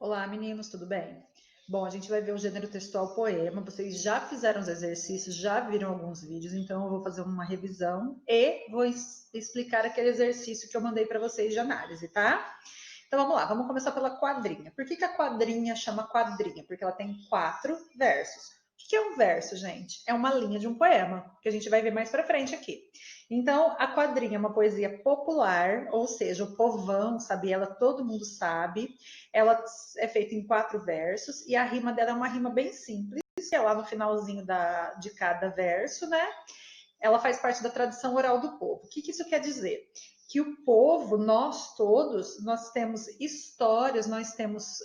Olá, meninos, tudo bem? Bom, a gente vai ver o gênero textual poema. Vocês já fizeram os exercícios, já viram alguns vídeos, então eu vou fazer uma revisão e vou explicar aquele exercício que eu mandei para vocês de análise, tá? Então vamos lá, vamos começar pela quadrinha. Por que a quadrinha chama quadrinha? Porque ela tem 4 versos. O que é um verso, gente? É uma linha de um poema, que a gente vai ver mais para frente aqui. Então, a quadrinha é uma poesia popular, ou seja, o povão sabe ela, todo mundo sabe. Ela é feita em 4 versos e a rima dela é uma rima bem simples, que é lá no finalzinho de cada verso, né? Ela faz parte da tradição oral do povo. O que isso quer dizer? Que o povo, nós todos, nós temos histórias, nós temos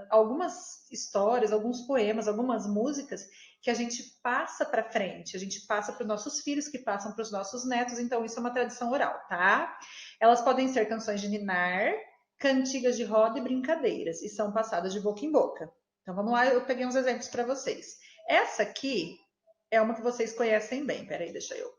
algumas histórias, alguns poemas, algumas músicas que a gente passa para frente, a gente passa para os nossos filhos, que passam para os nossos netos, então isso é uma tradição oral, tá? Elas podem ser canções de ninar, cantigas de roda e brincadeiras, e são passadas de boca em boca. Então vamos lá, eu peguei uns exemplos para vocês. Essa aqui é uma que vocês conhecem bem. Peraí, deixa eu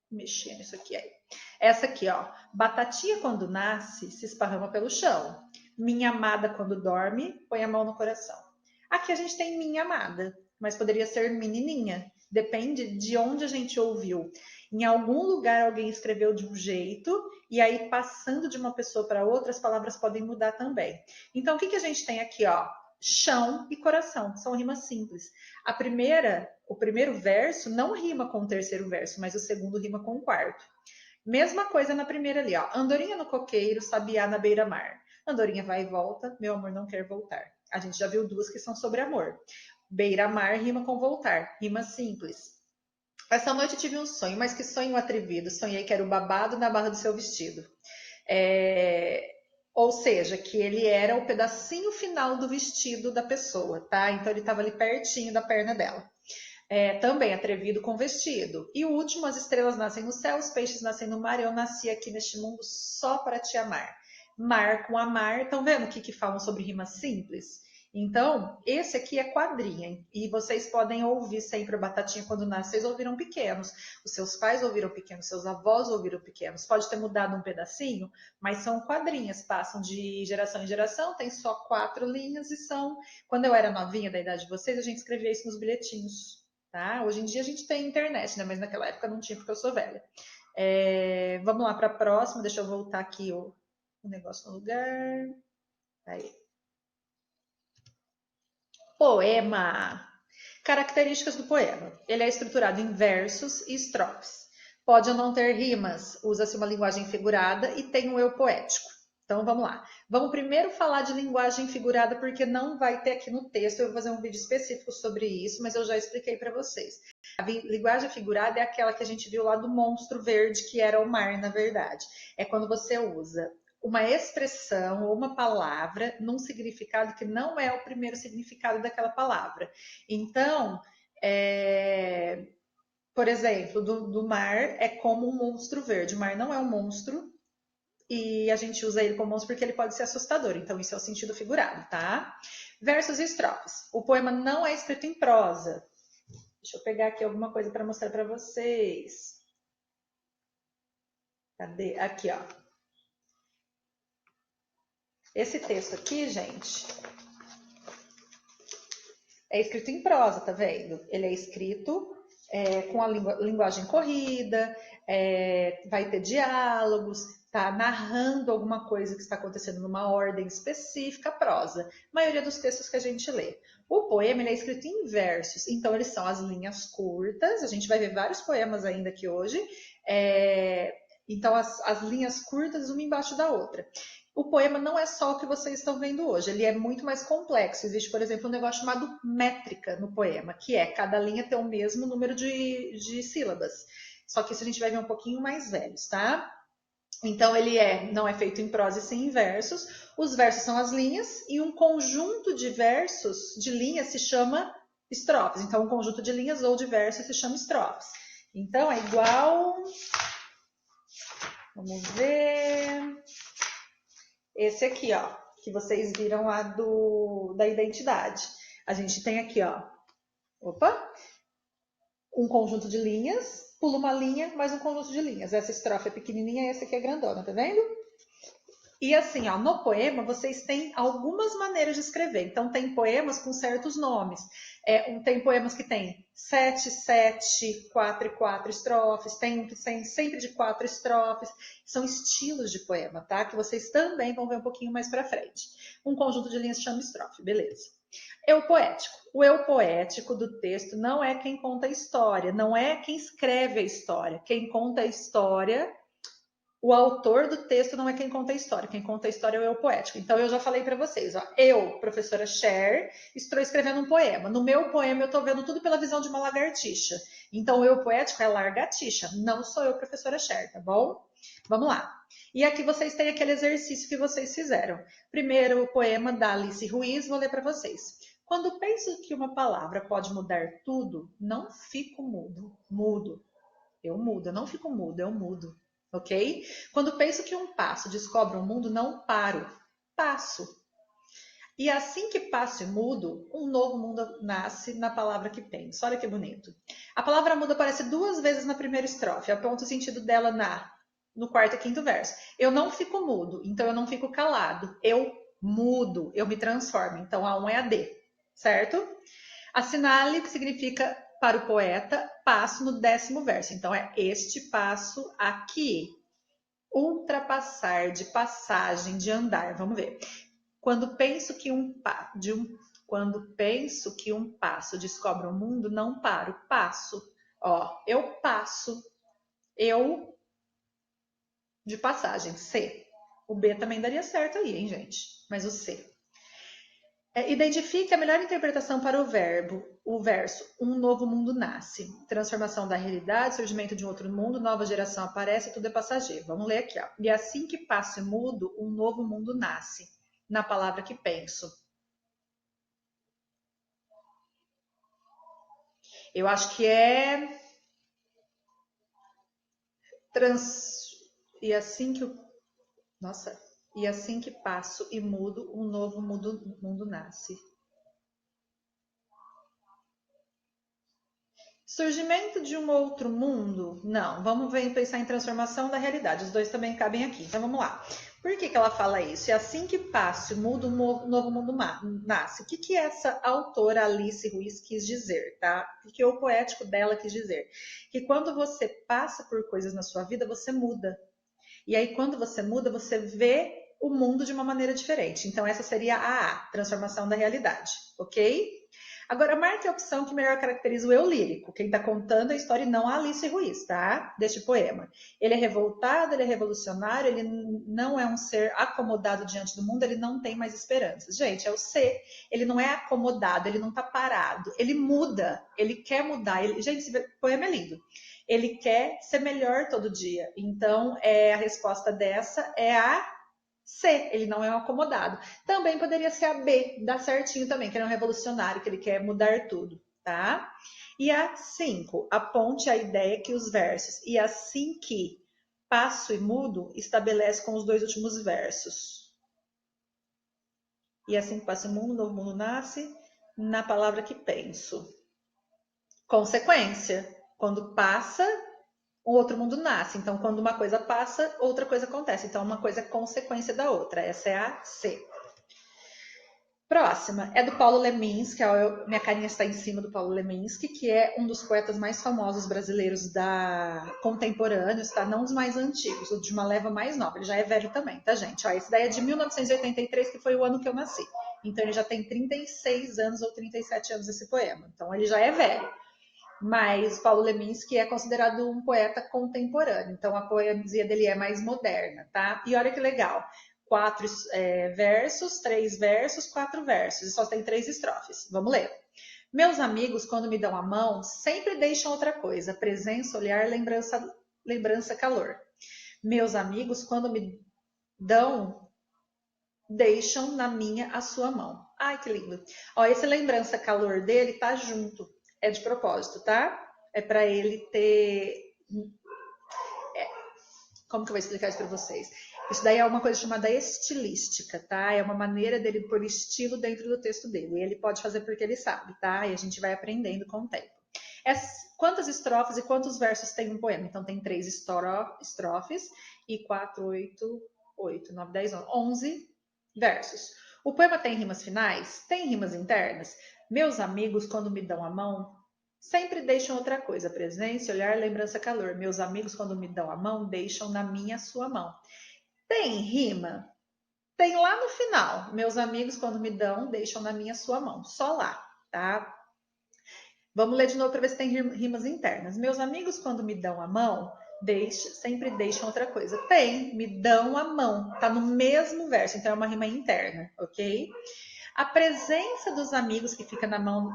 mexer nisso aqui aí. Essa aqui, ó. Batatinha quando nasce, se esparrama pelo chão. Minha amada quando dorme, põe a mão no coração. Aqui a gente tem minha amada, mas poderia ser menininha. Depende de onde a gente ouviu. Em algum lugar alguém escreveu de um jeito, e aí passando de uma pessoa para outra, as palavras podem mudar também. Então, o que a gente tem aqui, ó? Chão e coração, são rimas simples. O primeiro verso não rima com o terceiro verso, mas o segundo rima com o quarto. Mesma coisa na primeira ali, ó. Andorinha no coqueiro, sabiá na beira-mar. Andorinha vai e volta, meu amor não quer voltar. A gente já viu duas que são sobre amor. Beira-mar rima com voltar, rima simples. Essa noite eu tive um sonho, mas que sonho atrevido. Sonhei que era o babado na barra do seu vestido. Ou seja, que ele era o pedacinho final do vestido da pessoa, tá? Então ele estava ali pertinho da perna dela. Também atrevido com vestido. E o último, as estrelas nascem no céu, os peixes nascem no mar, eu nasci aqui neste mundo só para te amar. Mar com amar, estão vendo o que falam sobre rimas simples? Então, esse aqui é quadrinha, e vocês podem ouvir sempre a Batatinha quando nasce, vocês ouviram pequenos, os seus pais ouviram pequenos, seus avós ouviram pequenos, pode ter mudado um pedacinho, mas são quadrinhas, passam de geração em geração, tem só 4 linhas e são... Quando eu era novinha, da idade de vocês, a gente escrevia isso nos bilhetinhos. Tá? Hoje em dia a gente tem internet, né? Mas naquela época não tinha porque eu sou velha. Vamos lá para a próxima. Deixa eu voltar aqui o negócio no lugar. Aí. Poema. Características do poema. Ele é estruturado em versos e estrofes. Pode ou não ter rimas, usa-se uma linguagem figurada e tem um eu poético. Então vamos lá. Vamos primeiro falar de linguagem figurada, porque não vai ter aqui no texto. Eu vou fazer um vídeo específico sobre isso, mas eu já expliquei para vocês. A linguagem figurada é aquela que a gente viu lá do monstro verde, que era o mar, na verdade. É quando você usa uma expressão ou uma palavra num significado que não é o primeiro significado daquela palavra. Então, por exemplo, do mar é como um monstro verde. O mar não é um monstro e a gente usa ele como monstro porque ele pode ser assustador. Então, isso é o sentido figurado, tá? Versos e estrofes. O poema não é escrito em prosa. Deixa eu pegar aqui alguma coisa para mostrar para vocês. Cadê? Aqui, ó. Esse texto aqui, gente, é escrito em prosa, tá vendo? Ele é escrito com a linguagem corrida, vai ter diálogos, tá narrando alguma coisa que está acontecendo numa ordem específica, prosa. A maioria dos textos que a gente lê. O poema ele é escrito em versos, então eles são as linhas curtas, a gente vai ver vários poemas ainda aqui hoje, então as linhas curtas uma embaixo da outra. O poema não é só o que vocês estão vendo hoje, ele é muito mais complexo. Existe, por exemplo, um negócio chamado métrica no poema, que é cada linha ter o mesmo número de sílabas. Só que isso a gente vai ver um pouquinho mais velhos, tá? Então ele não é feito em prosa e sim em versos. Os versos são as linhas e um conjunto de versos, de linhas, se chama estrofes. Então um conjunto de linhas ou de versos se chama estrofes. Então é igual... Vamos ver... Esse aqui, ó, que vocês viram lá da identidade. A gente tem aqui, ó, um conjunto de linhas, pula uma linha, mais um conjunto de linhas. Essa estrofe é pequenininha, essa aqui é grandona, tá vendo? E assim, ó, no poema vocês têm algumas maneiras de escrever. Então tem poemas com certos nomes. Tem poemas que tem 7, 7, 4 e 4 estrofes. Tem um que tem sempre de 4 estrofes. São estilos de poema, tá? Que vocês também vão ver um pouquinho mais para frente. Um conjunto de linhas chama estrofe, beleza. Eu poético. O eu poético do texto não é quem conta a história, não é quem escreve a história. Quem conta a história, o autor do texto não é quem conta a história. Quem conta a história é o eu poético. Então eu já falei para vocês, ó, eu, professora Cher, estou escrevendo um poema. No meu poema eu estou vendo tudo pela visão de uma lagartixa. Então o eu poético é lagartixa, não sou eu, professora Cher, tá bom? Vamos lá. E aqui vocês têm aquele exercício que vocês fizeram. Primeiro o poema da Alice Ruiz, vou ler para vocês. Quando penso que uma palavra pode mudar tudo, não fico mudo. Mudo. Eu mudo, eu não fico mudo, eu mudo. Ok? Quando penso que um passo descobre um mundo, não paro. Passo. E assim que passo e mudo, um novo mundo nasce na palavra que penso. Olha que bonito. A palavra mudo aparece 2 vezes na primeira estrofe. Aponta o sentido dela no quarto e quinto verso. Eu não fico mudo, então eu não fico calado. Eu mudo, eu me transformo. Então a 1 é a D, certo? Assinale, que significa para o poeta, passo no 10º verso. Então é este passo aqui. Ultrapassar, de passagem, de andar. Vamos ver. Quando penso que quando penso que um passo descobre o mundo, não paro, passo. Ó, eu passo. Eu de passagem, C. O B também daria certo aí, hein, gente? Mas o C. Identifique a melhor interpretação para o verso. Um novo mundo nasce. Transformação da realidade, surgimento de um outro mundo, nova geração aparece, tudo é passageiro. Vamos ler aqui, ó. E assim que passo e mudo, um novo mundo nasce. Na palavra que penso. Eu acho que é e assim que nossa, e assim que passo e mudo, um novo mundo nasce. Surgimento de um outro mundo? Não, vamos pensar em transformação da realidade. Os dois também cabem aqui. Então vamos lá. Por que ela fala isso? É assim que passo e mudo, um novo mundo nasce. O que essa autora Alice Ruiz quis dizer, tá? O que o poético dela quis dizer? Que quando você passa por coisas na sua vida, você muda. E aí, quando você muda, você vê o mundo de uma maneira diferente. Então, essa seria a transformação da realidade, ok? Agora, marque a opção que melhor caracteriza o eu lírico. Quem está contando a história e não a Alice Ruiz, tá? Deste poema. Ele é revoltado, ele é revolucionário, ele não é um ser acomodado diante do mundo, ele não tem mais esperanças. Gente, é o C. Ele não é acomodado, ele não está parado. Ele muda, ele quer mudar. Gente, esse poema é lindo. Ele quer ser melhor todo dia. Então, a resposta dessa é a C, ele não é um acomodado. Também poderia ser a B, dá certinho também, que ele é um revolucionário, que ele quer mudar tudo, tá? E a 5, aponte a ideia que os versos e assim que passo e mudo estabelece com os 2 últimos versos. E assim que passo e mudo, novo mundo nasce, na palavra que penso. Consequência, quando passa, o outro mundo nasce. Então, quando uma coisa passa, outra coisa acontece. Então, uma coisa é consequência da outra. Essa é a C. Próxima é do Paulo Leminski. Minha carinha está em cima do Paulo Leminski, que é um dos poetas mais famosos brasileiros contemporâneos, tá? Não dos mais antigos, o de uma leva mais nova. Ele já é velho também, tá, gente? Ó, esse daí é de 1983, que foi o ano que eu nasci. Então, ele já tem 36 anos ou 37 anos esse poema. Então, ele já é velho. Mas Paulo Leminski é considerado um poeta contemporâneo, então a poesia dele é mais moderna, tá? E olha que legal, 4 versos, 3 versos, 4 versos, e só tem 3 estrofes. Vamos ler. Meus amigos, quando me dão a mão, sempre deixam outra coisa, presença, olhar, lembrança, calor. Meus amigos, quando me dão, deixam na minha a sua mão. Ai, que lindo. Ó, esse lembrança, calor dele tá junto. É de propósito, tá? É para ele ter... Como que eu vou explicar isso para vocês? Isso daí é uma coisa chamada estilística, tá? É uma maneira dele pôr estilo dentro do texto dele. E ele pode fazer porque ele sabe, tá? E a gente vai aprendendo com o tempo. Quantas estrofes e quantos versos tem um poema? Então tem 3 estrofes e 4, 8, 8, 9, 10, 11 versos. O poema tem rimas finais? Tem rimas internas? Meus amigos, quando me dão a mão, sempre deixam outra coisa, presença, olhar, lembrança, calor. Meus amigos, quando me dão a mão, deixam na minha sua mão. Tem rima? Tem lá no final. Meus amigos, quando me dão, deixam na minha sua mão. Só lá, tá? Vamos ler de novo para ver se tem rimas internas. Meus amigos, quando me dão a mão, sempre deixam outra coisa. Tem, me dão a mão. Tá no mesmo verso, então é uma rima interna, ok? A presença dos amigos que fica na mão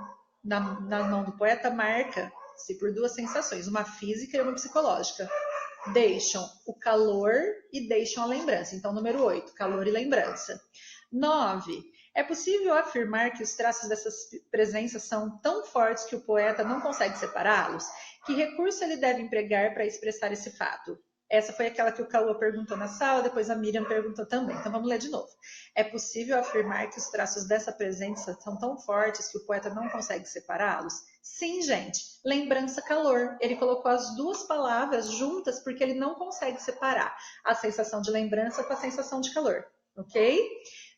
do poeta marca-se por duas sensações, uma física e uma psicológica. Deixam o calor e deixam a lembrança. Então, número 8, calor e lembrança. 9. É possível afirmar que os traços dessas presenças são tão fortes que o poeta não consegue separá-los? Que recurso ele deve empregar para expressar esse fato? Essa foi aquela que o Cauã perguntou na sala, depois a Miriam perguntou também. Então vamos ler de novo. É possível afirmar que os traços dessa presença são tão fortes que o poeta não consegue separá-los? Sim, gente. Lembrança, calor. Ele colocou as duas palavras juntas porque ele não consegue separar a sensação de lembrança com a sensação de calor. Ok?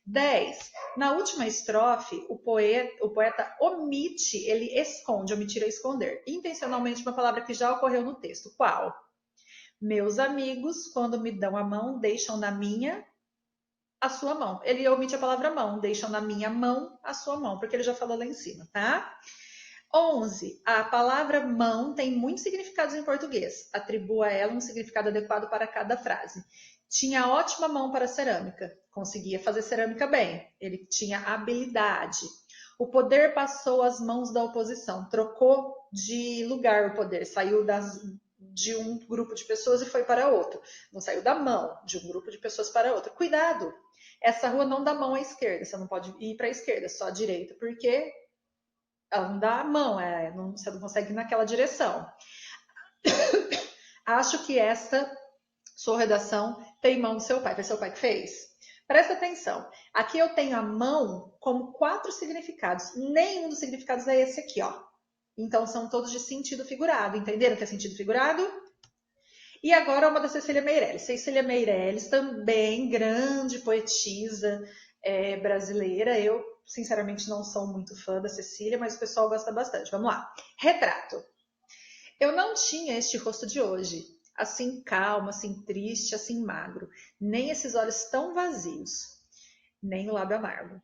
10. Na última estrofe, o poeta omite, ele esconde, omitir é esconder, intencionalmente uma palavra que já ocorreu no texto. Qual? Meus amigos, quando me dão a mão, deixam na minha a sua mão. Ele omite a palavra mão, deixam na minha mão a sua mão, porque ele já falou lá em cima, tá? 11. A palavra mão tem muitos significados em português. Atribua a ela um significado adequado para cada frase. Tinha ótima mão para cerâmica. Conseguia fazer cerâmica bem. Ele tinha habilidade. O poder passou às mãos da oposição. Trocou de lugar o poder. Saiu de um grupo de pessoas e foi para outro. Não saiu da mão de um grupo de pessoas para outro. Cuidado! Essa rua não dá mão à esquerda. Você não pode ir para a esquerda, só à direita, porque ela não dá a mão, você não consegue ir naquela direção. Acho que esta sua redação tem mão do seu pai. Foi seu pai que fez? Presta atenção. Aqui eu tenho a mão como 4 significados. Nenhum dos significados é esse aqui, ó. Então são todos de sentido figurado. Entenderam o que é sentido figurado? E agora uma da Cecília Meirelles. Cecília Meirelles, também grande poetisa brasileira. Eu, sinceramente, não sou muito fã da Cecília, mas o pessoal gosta bastante. Vamos lá. Retrato. Eu não tinha este rosto de hoje, assim calmo, assim triste, assim magro, nem esses olhos tão vazios, nem o lábio amargo.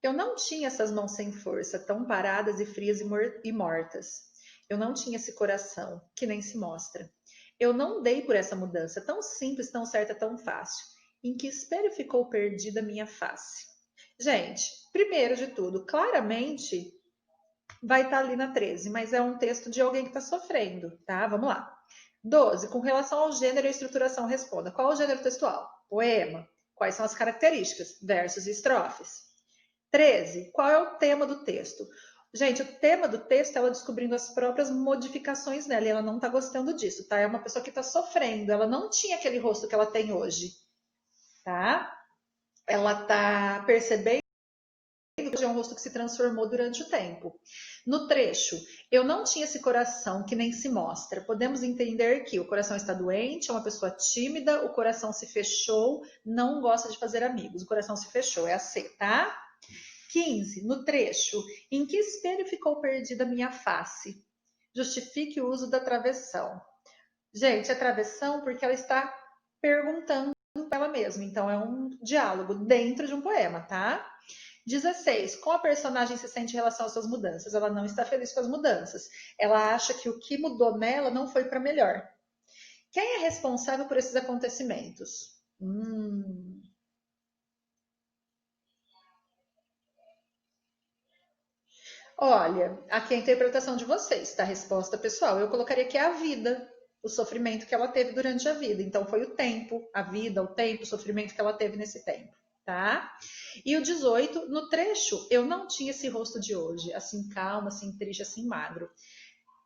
Eu não tinha essas mãos sem força, tão paradas e frias e mortas. Eu não tinha esse coração, que nem se mostra. Eu não dei por essa mudança, tão simples, tão certa, tão fácil. Em que espelho ficou perdida minha face? Gente, primeiro de tudo, claramente vai estar ali na 13, mas é um texto de alguém que está sofrendo, tá? Vamos lá. 12. Com relação ao gênero e estruturação, responda. Qual é o gênero textual? Poema. Quais são as características? Versos e estrofes. 13. Qual é o tema do texto? Gente, o tema do texto, ela descobrindo as próprias modificações nela, e ela não está gostando disso, tá? É uma pessoa que está sofrendo, ela não tinha aquele rosto que ela tem hoje, tá? Ela está percebendo que é um rosto que se transformou durante o tempo. No trecho, eu não tinha esse coração que nem se mostra. Podemos entender que o coração está doente, é uma pessoa tímida, o coração se fechou, não gosta de fazer amigos. O coração se fechou, é a C, tá? 15. No trecho, em que espelho ficou perdida minha face? Justifique o uso da travessão. Gente, é travessão porque ela está perguntando para ela mesma. Então, é um diálogo dentro de um poema, tá? 16. Como a personagem se sente em relação às suas mudanças? Ela não está feliz com as mudanças. Ela acha que o que mudou nela não foi para melhor. Quem é responsável por esses acontecimentos? Olha, aqui é a interpretação de vocês, tá? Resposta pessoal. Eu colocaria que é a vida, o sofrimento que ela teve durante a vida. Então, foi o tempo, a vida, o tempo, o sofrimento que ela teve nesse tempo, tá? E o 18, no trecho, eu não tinha esse rosto de hoje, assim calmo, assim triste, assim magro.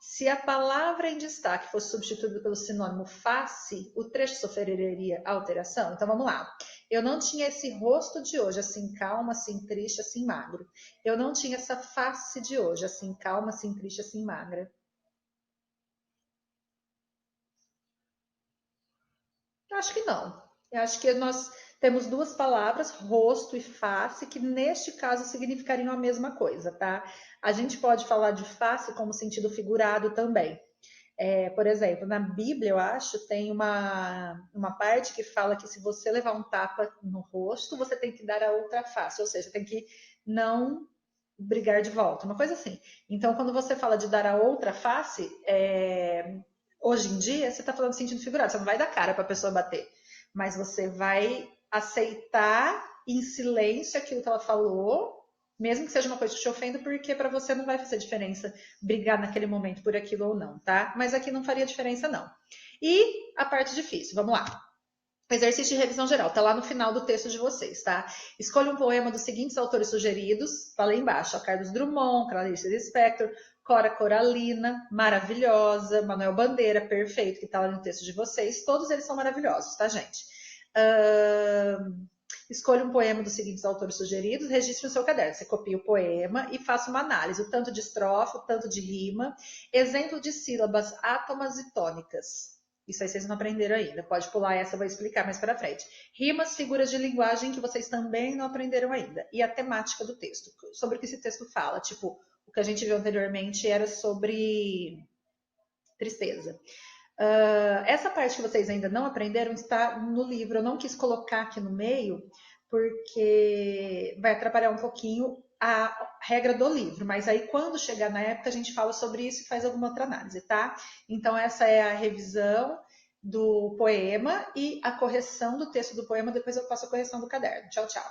Se a palavra em destaque fosse substituída pelo sinônimo face, o trecho sofreria alteração? Então vamos lá. Eu não tinha esse rosto de hoje, assim calmo, assim triste, assim magro. Eu não tinha essa face de hoje, assim calma, assim triste, assim magra. Eu acho que não. Eu acho que nós temos duas palavras, rosto e face, que neste caso significariam a mesma coisa, tá? A gente pode falar de face como sentido figurado também. Por exemplo, na Bíblia, eu acho, tem uma parte que fala que se você levar um tapa no rosto, você tem que dar a outra face, ou seja, tem que não brigar de volta, uma coisa assim. Então, quando você fala de dar a outra face, hoje em dia, você está falando de sentido figurado, você não vai dar cara para a pessoa bater, mas você vai aceitar em silêncio aquilo que ela falou, mesmo que seja uma coisa que te ofenda, porque para você não vai fazer diferença brigar naquele momento por aquilo ou não, tá? Mas aqui não faria diferença, não. E a parte difícil, vamos lá. Exercício de revisão geral, tá lá no final do texto de vocês, tá? Escolha um poema dos seguintes autores sugeridos, tá lá embaixo, ó, Carlos Drummond, Clarice Lispector, Cora Coralina, maravilhosa, Manuel Bandeira, perfeito, que tá lá no texto de vocês, todos eles são maravilhosos, tá, gente? Escolha um poema dos seguintes autores sugeridos, registre no seu caderno. Você copia o poema e faça uma análise, o tanto de estrofe, o tanto de rima, exemplo de sílabas átomas e tônicas. Isso aí vocês não aprenderam ainda. Pode pular essa, eu vou explicar mais para frente. Rimas, figuras de linguagem que vocês também não aprenderam ainda. E a temática do texto, sobre o que esse texto fala. Tipo, o que a gente viu anteriormente era sobre tristeza. Essa parte que vocês ainda não aprenderam está no livro. Eu não quis colocar aqui no meio, porque vai atrapalhar um pouquinho a regra do livro. Mas aí, quando chegar na época, a gente fala sobre isso e faz alguma outra análise, tá? Então, essa é a revisão do poema e a correção do texto do poema. Depois eu faço a correção do caderno. Tchau, tchau.